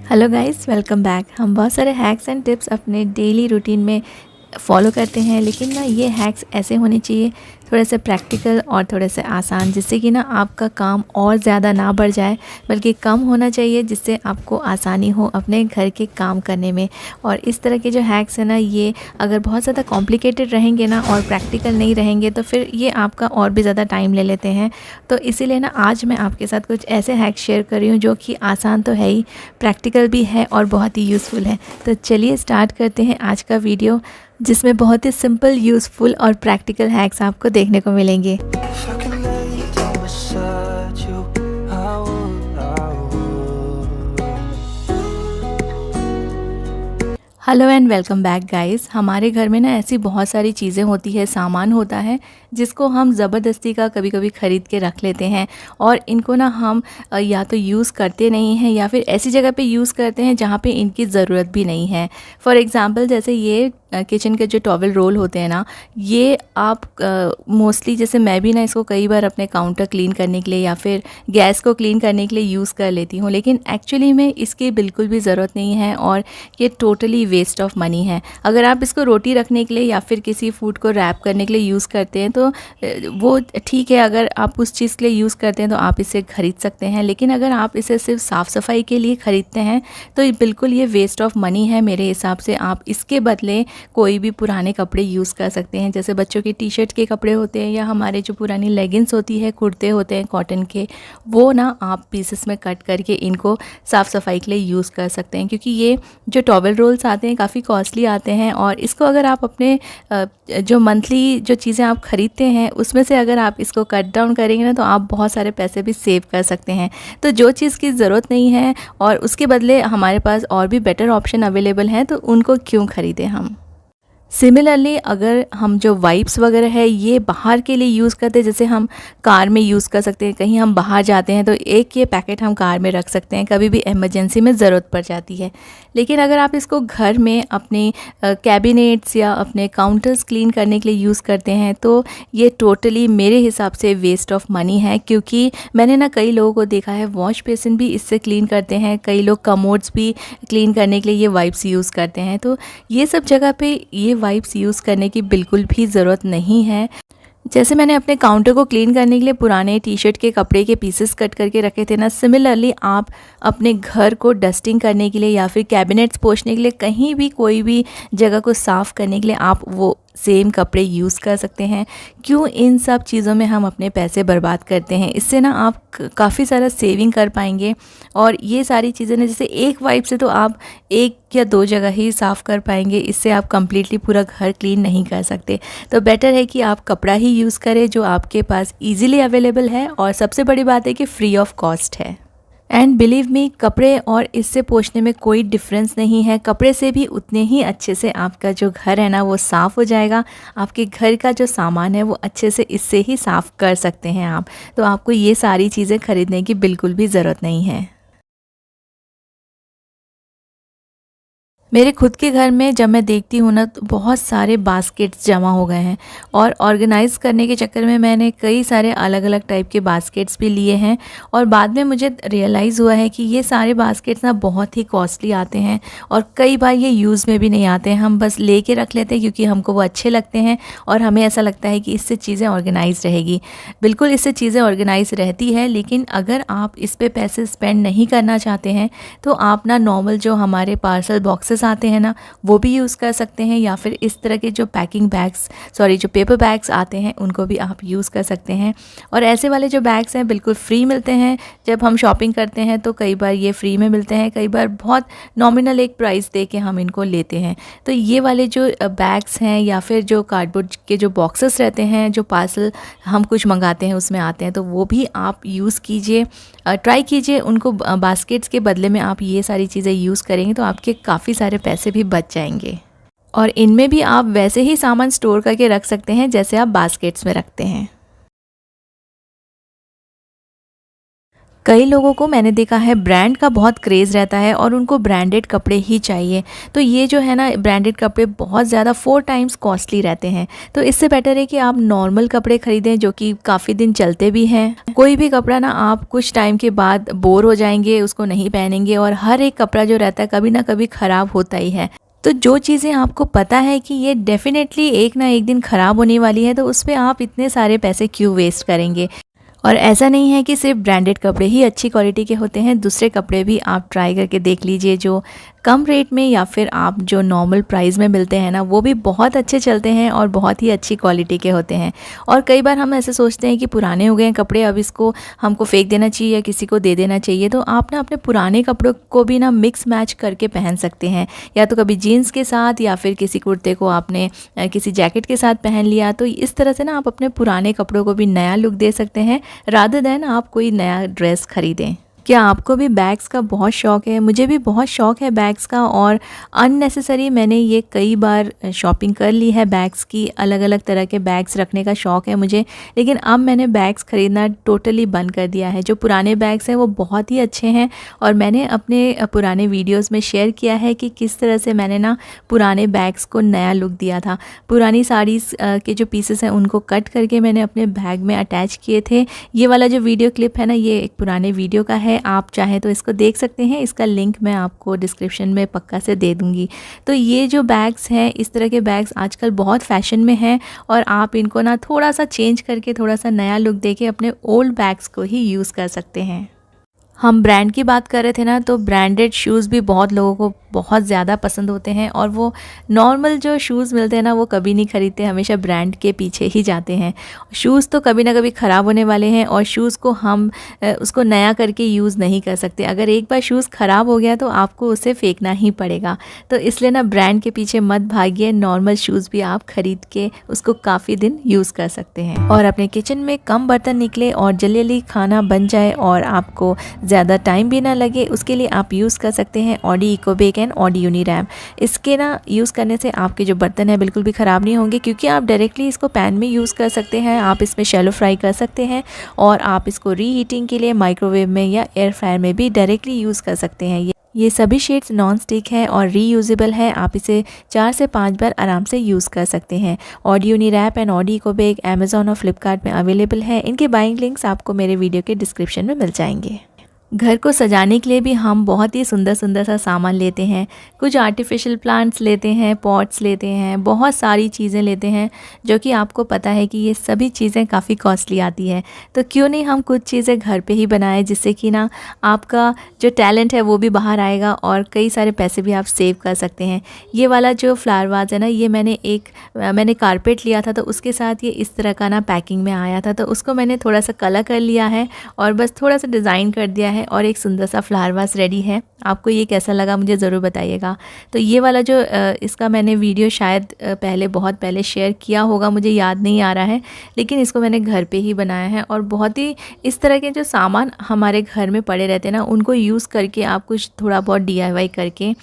Hello guys, welcome back. हम बहुत सारे हैक्स एंड टिप्स अपने डेली रूटीन में फॉलो करते हैं, लेकिन ना ये हैक्स ऐसे होने चाहिए थोड़े से प्रैक्टिकल और थोड़े से आसान, जिससे कि ना आपका काम और ज़्यादा ना बढ़ जाए, बल्कि कम होना चाहिए, जिससे आपको आसानी हो अपने घर के काम करने में। और इस तरह के जो हैक्स हैं ना, ये अगर बहुत ज़्यादा कॉम्प्लिकेटेड रहेंगे ना और प्रैक्टिकल नहीं रहेंगे तो फिर ये आपका और भी ज़्यादा टाइम ले लेते हैं। तो इसीलिए ना आज मैं आपके साथ कुछ ऐसे हैक्स शेयर कर रही हूँ जो कि आसान तो है ही, प्रैक्टिकल भी है और बहुत ही यूज़फुल है। तो चलिए स्टार्ट करते हैं आज का वीडियो, जिसमें बहुत ही सिंपल, यूज़फुल और प्रैक्टिकल हैक्स आपको देखने को मिलेंगे। Hello and welcome back guys. हमारे घर में ना ऐसी बहुत सारी चीज़ें होती है, सामान होता है जिसको हम ज़बरदस्ती का कभी कभी ख़रीद के रख लेते हैं, और इनको ना हम या तो यूज़ करते नहीं हैं या फिर ऐसी जगह पे यूज़ करते हैं जहाँ पे इनकी ज़रूरत भी नहीं है। फॉर एग्ज़ाम्पल, जैसे ये किचन के जो टॉवल रोल होते हैं ना, ये आप मोस्टली, जैसे मैं भी ना इसको कई बार अपने काउंटर क्लीन करने के लिए या फिर गैस को क्लीन करने के लिए यूज़ कर लेती हूँ, लेकिन एक्चुअली में इसकी बिल्कुल भी ज़रूरत नहीं है और ये टोटली वेस्ट ऑफ मनी है। अगर आप इसको रोटी रखने के लिए या फिर किसी फूड को रैप करने के लिए यूज़ करते हैं तो वो ठीक है, अगर आप उस चीज़ के लिए यूज़ करते हैं तो आप इसे ख़रीद सकते हैं, लेकिन अगर आप इसे सिर्फ साफ़ सफाई के लिए ख़रीदते हैं तो बिल्कुल ये वेस्ट ऑफ मनी है मेरे हिसाब से। आप इसके बदले कोई भी पुराने कपड़े यूज़ कर सकते हैं, जैसे बच्चों की टी शर्ट के कपड़े होते हैं या हमारे जो पुरानी लेगिंग्स होती है, कुर्ते होते हैं कॉटन के, वो ना आप पीसेस में कट करके इनको साफ़ सफाई के लिए यूज़ कर सकते हैं। क्योंकि ये जो टॉवल रोल्स आते हैं काफ़ी कॉस्टली आते हैं, और इसको अगर आप अपने जो मंथली जो चीज़ें आप ख़रीदते हैं उसमें से अगर आप इसको कट डाउन करेंगे ना, तो आप बहुत सारे पैसे भी सेव कर सकते हैं। तो जो चीज़ की ज़रूरत नहीं है और उसके बदले हमारे पास और भी बेटर ऑप्शन अवेलेबल हैं, तो उनको क्यों ख़रीदें हम। सिमिलरली, अगर हम जो वाइप्स वगैरह है ये बाहर के लिए यूज़ करते हैं, जैसे हम कार में यूज़ कर सकते हैं, कहीं हम बाहर जाते हैं तो एक ये पैकेट हम कार में रख सकते हैं, कभी भी इमरजेंसी में ज़रूरत पड़ जाती है। लेकिन अगर आप इसको घर में अपने कैबिनेट्स या अपने काउंटर्स क्लीन करने के लिए यूज़ करते हैं तो ये टोटली मेरे हिसाब से वेस्ट ऑफ मनी है। क्योंकि मैंने ना कई लोगों को देखा है, वॉश बेसिन भी इससे क्लीन करते हैं, कई लोग कमोड्स भी क्लीन करने के लिए ये वाइप्स यूज़ करते हैं। तो ये सब जगह पे ये वाइप्स यूज़ करने की बिल्कुल भी ज़रूरत नहीं है। जैसे मैंने अपने काउंटर को क्लीन करने के लिए पुराने टी शर्ट के कपड़े के पीसेस कट करके रखे थे ना, सिमिलरली आप अपने घर को डस्टिंग करने के लिए या फिर कैबिनेट्स पोंछने के लिए, कहीं भी कोई भी जगह को साफ़ करने के लिए आप वो सेम कपड़े यूज़ कर सकते हैं। क्यों इन सब चीज़ों में हम अपने पैसे बर्बाद करते हैं? इससे ना आप काफ़ी सारा सेविंग कर पाएंगे। और ये सारी चीज़ें ना, जैसे एक वाइप से तो आप एक या दो जगह ही साफ़ कर पाएंगे, इससे आप कंप्लीटली पूरा घर क्लीन नहीं कर सकते। तो बेटर है कि आप कपड़ा ही यूज़ करें जो आपके पास ईज़िली अवेलेबल है, और सबसे बड़ी बात है कि फ्री ऑफ कॉस्ट है। एंड बिलीव मी, कपड़े और इससे पोंछने में कोई डिफरेंस नहीं है। कपड़े से भी उतने ही अच्छे से आपका जो घर है ना वो साफ़ हो जाएगा। आपके घर का जो सामान है वो अच्छे से इससे ही साफ़ कर सकते हैं आप। तो आपको ये सारी चीज़ें ख़रीदने की बिल्कुल भी ज़रूरत नहीं है। मेरे खुद के घर में जब मैं देखती हूँ ना, तो बहुत सारे बास्केट्स जमा हो गए हैं, और ऑर्गेनाइज़ करने के चक्कर में मैंने कई सारे अलग अलग टाइप के बास्केट्स भी लिए हैं। और बाद में मुझे रियलाइज़ हुआ है कि ये सारे बास्केट्स ना बहुत ही कॉस्टली आते हैं, और कई बार ये यूज़ में भी नहीं आते हैं। हम बस ले के रख लेते हैं क्योंकि हमको वो अच्छे लगते हैं, और हमें ऐसा लगता है कि इससे चीज़ें ऑर्गेनाइज रहेगी। बिल्कुल इससे चीज़ें ऑर्गेनाइज रहती है, लेकिन अगर आप इस पर पैसे स्पेंड नहीं करना चाहते हैं तो आप ना नॉर्मल जो हमारे पार्सल बॉक्सेस आते हैं ना, वो भी यूज़ कर सकते हैं, या फिर इस तरह के जो पैकिंग बैग्स, जो पेपर बैग्स आते हैं उनको भी आप यूज़ कर सकते हैं। और ऐसे वाले जो बैग्स हैं बिल्कुल फ्री मिलते हैं। जब हम शॉपिंग करते हैं तो कई बार ये फ्री में मिलते हैं, कई बार बहुत नॉमिनल एक प्राइस दे के हम इनको लेते हैं। तो ये वाले जो बैग्स हैं या फिर जो कार्डबोर्ड के जो बॉक्सेस रहते हैं, जो पार्सल हम कुछ मंगाते हैं उसमें आते हैं, तो वो भी आप यूज़ कीजिए, ट्राई कीजिए उनको। बास्केट्स के बदले में आप ये सारी चीज़ें यूज़ करेंगे तो आपके काफ़ी सारे पैसे भी बच जाएंगे। और इनमें भी आप वैसे ही सामान स्टोर करके रख सकते हैं जैसे आप बास्केट्स में रखते हैं। कई लोगों को मैंने देखा है ब्रांड का बहुत क्रेज़ रहता है और उनको ब्रांडेड कपड़े ही चाहिए। तो ये जो है ना ब्रांडेड कपड़े बहुत ज़्यादा 4 टाइम्स कॉस्टली रहते हैं। तो इससे बेटर है कि आप नॉर्मल कपड़े ख़रीदें जो कि काफ़ी दिन चलते भी हैं। कोई भी कपड़ा ना आप कुछ टाइम के बाद बोर हो जाएंगे, उसको नहीं पहनेंगे, और हर एक कपड़ा जो रहता है कभी ना कभी ख़राब होता ही है। तो जो चीज़ें आपको पता है कि ये डेफ़िनेटली एक ना एक दिन ख़राब होने वाली है, तो उस पर आप इतने सारे पैसे क्यों वेस्ट करेंगे। और ऐसा नहीं है कि सिर्फ ब्रांडेड कपड़े ही अच्छी क्वालिटी के होते हैं, दूसरे कपड़े भी आप ट्राई करके देख लीजिए जो कम रेट में या फिर आप जो नॉर्मल प्राइस में मिलते हैं ना, वो भी बहुत अच्छे चलते हैं और बहुत ही अच्छी क्वालिटी के होते हैं। और कई बार हम ऐसे सोचते हैं कि पुराने हो गए हैं कपड़े, अब इसको हमको फेंक देना चाहिए या किसी को दे देना चाहिए। तो आप ना अपने पुराने कपड़ों को भी ना मिक्स मैच करके पहन सकते हैं, या तो कभी जीन्स के साथ या फिर किसी कुर्ते को आपने किसी जैकेट के साथ पहन लिया। तो इस तरह से ना आप अपने पुराने कपड़ों को भी नया लुक दे सकते हैं, रादर देन आप कोई नया ड्रेस खरीदें। क्या आपको भी बैग्स का बहुत शौक़ है? मुझे भी बहुत शौक़ है बैग्स का, और अननेसेसरी मैंने ये कई बार शॉपिंग कर ली है बैग्स की। अलग अलग तरह के बैग्स रखने का शौक़ है मुझे, लेकिन अब मैंने बैग्स ख़रीदना टोटली बंद कर दिया है। जो पुराने बैग्स हैं वो बहुत ही अच्छे हैं, और मैंने अपने पुराने वीडियोज़ में शेयर किया है कि किस तरह से मैंने ना पुराने बैग्स को नया लुक दिया था। पुरानी साड़ीज़ के जो पीसेस हैं उनको कट करके मैंने अपने बैग में अटैच किए थे। ये वाला जो वीडियो क्लिप है ना, ये एक पुराने वीडियो का है, आप चाहें तो इसको देख सकते हैं। इसका लिंक मैं आपको डिस्क्रिप्शन में पक्का से दे दूंगी। तो ये जो बैग्स हैं, इस तरह के बैग्स आजकल बहुत फैशन में हैं, और आप इनको ना थोड़ा सा चेंज करके, थोड़ा सा नया लुक देके अपने ओल्ड बैग्स को ही यूज़ कर सकते हैं। हम ब्रांड की बात कर रहे थे ना, तो ब्रांडेड शूज़ भी बहुत लोगों को बहुत ज़्यादा पसंद होते हैं, और वो नॉर्मल जो शूज़ मिलते हैं ना वो कभी नहीं ख़रीदते, हमेशा ब्रांड के पीछे ही जाते हैं। शूज़ तो कभी ना कभी ख़राब होने वाले हैं, और शूज़ को हम उसको नया करके यूज़ नहीं कर सकते। अगर एक बार शूज़ ख़राब हो गया तो आपको उसे फेंकना ही पड़ेगा। तो इसलिए ना ब्रांड के पीछे मत भागिए, नॉर्मल शूज़ भी आप ख़रीद के उसको काफ़ी दिन यूज़ कर सकते हैं। और अपने किचन में कम बर्तन निकले और जल्दी जल्दी खाना बन जाए और आपको ज़्यादा टाइम भी ना लगे, उसके लिए आप यूज़ कर सकते हैं Audi eco back and Audi uni ram. इसके ना यूज़ करने से आपके जो बर्तन हैं बिल्कुल भी ख़राब नहीं होंगे, क्योंकि आप डायरेक्टली इसको पैन में यूज़ कर सकते हैं, आप इसमें शैलो फ्राई कर सकते हैं, और आप इसको रीहीटिंग के लिए माइक्रोवेव में या एयर फ्रायर में भी डायरेक्टली यूज़ कर सकते हैं। ये सभी शेड्स नॉन स्टिक है और रीयूजेबल है, आप इसे 4 से 5 बार आराम से यूज़ कर सकते हैं। Audi uni wrap and Audi eco back Amazon और फ्लिपकार्ट में अवेलेबल है। इनके बाइंग लिंक्स आपको मेरे वीडियो के डिस्क्रिप्शन में मिल जाएंगे। घर को सजाने के लिए भी हम बहुत ही सुंदर सुंदर सा सामान लेते हैं। कुछ आर्टिफिशियल प्लांट्स लेते हैं, पॉट्स लेते हैं, बहुत सारी चीज़ें लेते हैं, जो कि आपको पता है कि ये सभी चीज़ें काफ़ी कॉस्टली आती है। तो क्यों नहीं हम कुछ चीज़ें घर पे ही बनाएं, जिससे कि ना आपका जो टैलेंट है वो भी बाहर आएगा और कई सारे पैसे भी आप सेव कर सकते हैं। ये वाला जो फ्लावर वाज है ना, ये मैंने कारपेट लिया था, तो उसके साथ ये इस तरह का ना पैकिंग में आया था, तो उसको मैंने थोड़ा सा कलर कर लिया है और बस थोड़ा सा डिज़ाइन कर दिया है, और एक सुंदर सा फ्लावर वास रेडी है। आपको ये कैसा लगा मुझे ज़रूर बताइएगा। तो ये वाला जो इसका मैंने वीडियो शायद बहुत पहले शेयर किया होगा, मुझे याद नहीं आ रहा है, लेकिन इसको मैंने घर पे ही बनाया है। और बहुत ही इस तरह के जो सामान हमारे घर में पड़े रहते हैं ना, उनको यूज़ करके आप कुछ थोड़ा बहुत DIY करके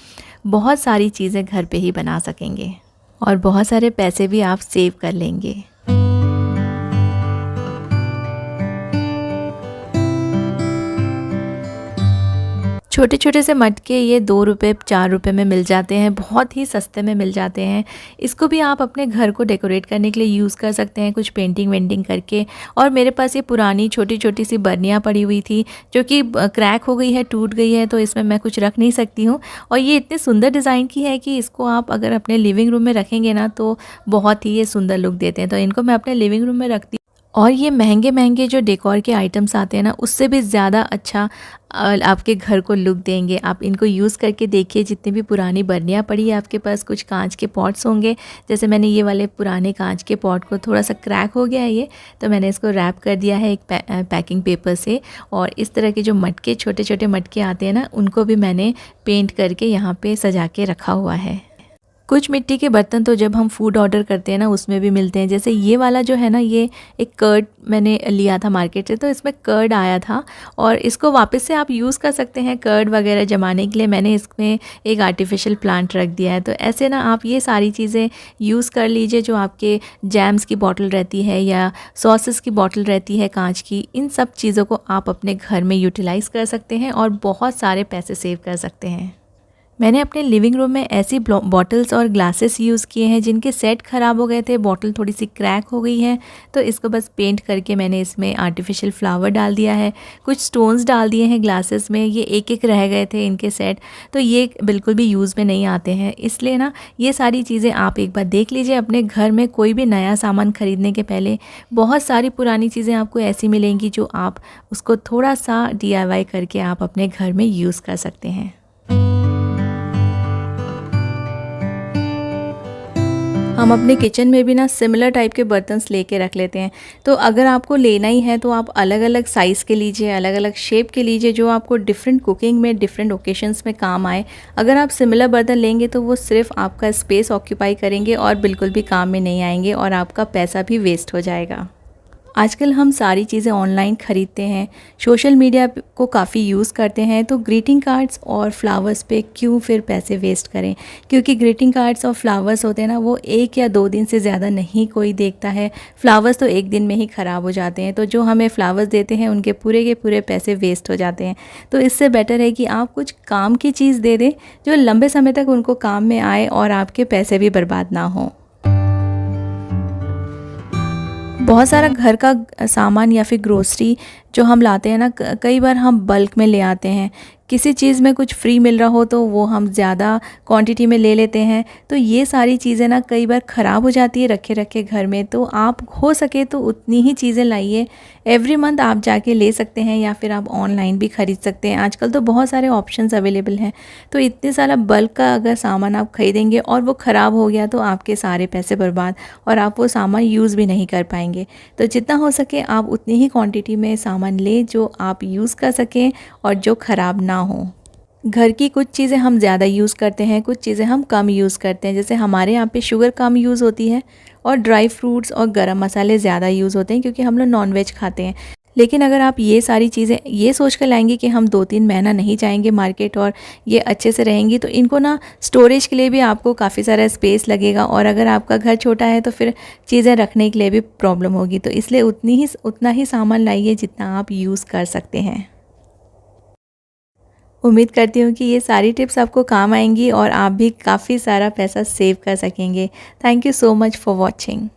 बहुत सारी चीज़ें घर पे ही बना सकेंगे, और बहुत सारे पैसे भी आप सेव कर लेंगे। छोटे छोटे से मटके ये 2 रुपये 4 रुपये में मिल जाते हैं, बहुत ही सस्ते में मिल जाते हैं। इसको भी आप अपने घर को डेकोरेट करने के लिए यूज़ कर सकते हैं, कुछ पेंटिंग वेंटिंग करके। और मेरे पास ये पुरानी छोटी छोटी सी बर्नियाँ पड़ी हुई थी, जो कि क्रैक हो गई है, टूट गई है, तो इसमें मैं कुछ रख नहीं सकती हूँ। और ये इतने सुंदर डिज़ाइन की है कि इसको आप अगर अपने लिविंग रूम में रखेंगे ना, तो बहुत ही ये सुंदर लुक देते हैं। तो इनको मैं अपने लिविंग रूम में रखती हूँ। और ये महंगे महंगे जो डेकोर के आइटम्स आते हैं ना, उससे भी ज़्यादा अच्छा आपके घर को लुक देंगे। आप इनको यूज़ करके देखिए। जितनी भी पुरानी बर्नियाँ पड़ी है आपके पास, कुछ कांच के पॉट्स होंगे, जैसे मैंने ये वाले पुराने कांच के पॉट को, थोड़ा सा क्रैक हो गया है ये, तो मैंने इसको रैप कर दिया है एक पैकिंग पेपर से। और इस तरह के जो मटके, छोटे छोटे मटके आते हैं ना, उनको भी मैंने पेंट करके यहाँ पे सजा के रखा हुआ है। कुछ मिट्टी के बर्तन तो जब हम फूड ऑर्डर करते हैं ना उसमें भी मिलते हैं। जैसे ये वाला जो है ना, ये एक कर्ड मैंने लिया था मार्केट से, तो इसमें कर्ड आया था और इसको वापस से आप यूज़ कर सकते हैं कर्ड वगैरह जमाने के लिए। मैंने इसमें एक आर्टिफिशियल प्लांट रख दिया है। तो ऐसे ना आप ये सारी चीज़ें यूज़ कर लीजिए। जो आपके जैम्स की बॉटल रहती है या सॉसेस की बॉटल रहती है कांच की, इन सब चीज़ों को आप अपने घर में यूटिलाइज़ कर सकते हैं और बहुत सारे पैसे सेव कर सकते हैं। मैंने अपने लिविंग रूम में ऐसी बॉटल्स और ग्लासेस यूज़ किए हैं जिनके सेट ख़राब हो गए थे, बॉटल थोड़ी सी क्रैक हो गई है, तो इसको बस पेंट करके मैंने इसमें आर्टिफिशियल फ्लावर डाल दिया है। कुछ स्टोन्स डाल दिए हैं ग्लासेस में, ये एक एक रह गए थे इनके सेट, तो ये बिल्कुल भी यूज़ में नहीं आते हैं। इसलिए ना ये सारी चीज़ें आप एक बार देख लीजिए अपने घर में। कोई भी नया सामान ख़रीदने के पहले बहुत सारी पुरानी चीज़ें आपको ऐसी मिलेंगी जो आप उसको थोड़ा सा DIY करके आप अपने घर में यूज़ कर सकते हैं। हम अपने किचन में भी ना सिमिलर टाइप के बर्तन्स लेके रख लेते हैं। तो अगर आपको लेना ही है तो आप अलग अलग साइज़ के लीजिए, अलग अलग शेप के लीजिए, जो आपको डिफरेंट कुकिंग में, डिफरेंट ओकेशंस में काम आए। अगर आप सिमिलर बर्तन लेंगे तो वो सिर्फ आपका स्पेस ऑक्यूपाई करेंगे और बिल्कुल भी काम में नहीं आएंगे और आपका पैसा भी वेस्ट हो जाएगा। आजकल हम सारी चीज़ें ऑनलाइन ख़रीदते हैं, सोशल मीडिया को काफ़ी यूज़ करते हैं, तो ग्रीटिंग कार्ड्स और फ्लावर्स पे क्यों फिर पैसे वेस्ट करें। क्योंकि ग्रीटिंग कार्ड्स और फ्लावर्स होते हैं ना, वो 1 या 2 दिन से ज़्यादा नहीं कोई देखता है। फ्लावर्स तो 1 दिन में ही ख़राब हो जाते हैं, तो जो हमें फ्लावर्स देते हैं उनके पूरे के पूरे पैसे वेस्ट हो जाते हैं। तो इससे बेटर है कि आप कुछ काम की चीज़ दे दें जो लंबे समय तक उनको काम में आए और आपके पैसे भी बर्बाद ना हों। बहुत सारा घर का सामान या फिर ग्रोसरी जो हम लाते हैं ना, कई बार हम बल्क में ले आते हैं। किसी चीज़ में कुछ फ्री मिल रहा हो तो वो हम ज़्यादा क्वांटिटी में ले लेते हैं। तो ये सारी चीज़ें ना कई बार ख़राब हो जाती है रखे रखे घर में। तो आप हो सके तो उतनी ही चीज़ें लाइए। एवरी मंथ आप जाके ले सकते हैं या फिर आप ऑनलाइन भी ख़रीद सकते हैं। आजकल तो बहुत सारे ऑप्शंस अवेलेबल हैं। तो इतने सारा बल्क का अगर सामान आप ख़रीदेंगे और वो ख़राब हो गया तो आपके सारे पैसे बर्बाद और आप वो सामान यूज़ भी नहीं कर पाएंगे। तो जितना हो सके आप उतनी ही क्वांटिटी में सामान लें जो आप यूज़ कर सकें और जो ख़राब ना हो। घर की कुछ चीज़ें हम ज़्यादा यूज़ करते हैं, कुछ चीज़ें हम कम यूज़ करते हैं। जैसे हमारे यहाँ पे शुगर कम यूज़ होती है और ड्राई फ्रूट्स और गरम मसाले ज़्यादा यूज़ होते हैं क्योंकि हम लोग नॉनवेज खाते हैं। लेकिन अगर आप ये सारी चीज़ें ये सोच कर लाएंगे कि हम 2-3 महीना नहीं जाएंगे मार्केट और ये अच्छे से रहेंगी, तो इनको ना स्टोरेज के लिए भी आपको काफ़ी सारा स्पेस लगेगा और अगर आपका घर छोटा है तो फिर चीज़ें रखने के लिए भी प्रॉब्लम होगी। तो इसलिए उतना ही सामान लाइए जितना आप यूज़ कर सकते हैं। उम्मीद करती हूँ कि ये सारी टिप्स आपको काम आएंगी और आप भी काफ़ी सारा पैसा सेव कर सकेंगे। Thank you so much for watching.